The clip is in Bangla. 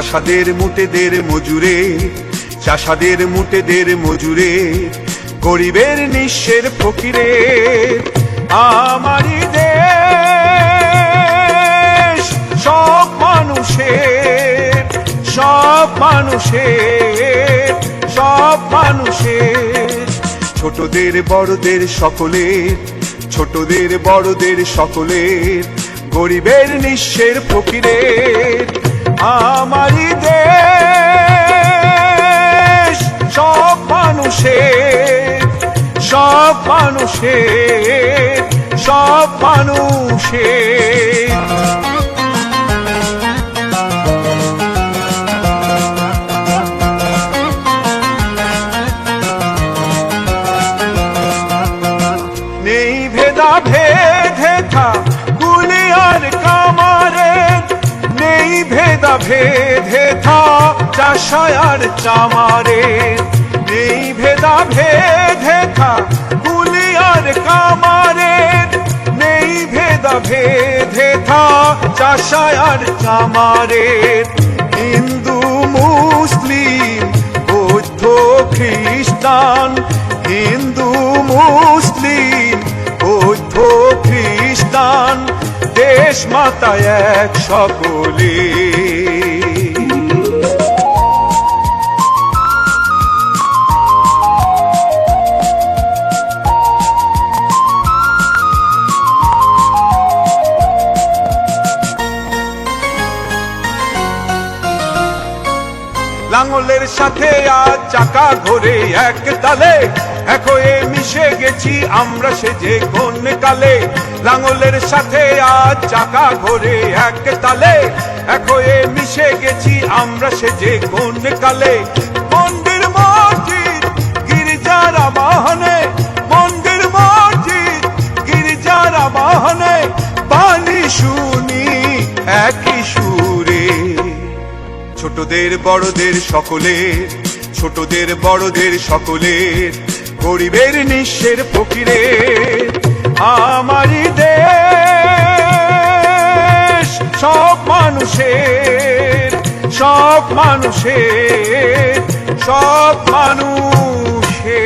চাষাদের মুটেদের মজুরে, চাষাদের মুটেদের মজুরে, গরিবের নিঃস্বের ফকিরে। আমারই দেশ সব মানুষের, সব মানুষের, সব মানুষের, ছোটদের বড়দের সকলের, ছোটদের বড়দের সকলের, গরিবের নিঃস্বের ফকিরের। আমারই দেশ সব মানুষের, সব মানুষের, সব মানুষের। নেই ভেদা ভেদে থা কুলি আর কামারে, নেই ভেদা ভেদে থা চাষায় আর চামারে, নেই ভেদা ভেদে থা কুলি আর কামারে, নেই ভেদা ভেদে থা চাষায় আর চামারে। হিন্দু মুসলিম বৌদ্ধ খ্রিস্টান, হিন্দু মুসলিম বৌদ্ধ খ্রিস্টান, দেশ মাতা এক সকলে। লাঙলের সাথে আজ চাকা ঘোরে এক তালে, এক হয়ে মিশে গেছি আমরা সেজে কোন কালে। লাঙলের সাথে আজ চাকা ঘোরে এক তালে, এক হয়ে মিশে গেছি আমরা সেজে কোন কালে। মন্দির মসজিদ গির্জার আবাহনে, মন্দির মসজিদ গির্জার আবাহনে, বাণী শুনি একই সুরে। ছোটদের বড়দের সকলের, ছোটদের বড়দের সকলের, গরিবের নিঃস্বের ফকিরের। আমারই দেশ সব মানুষের, সব মানুষের, সব মানুষের।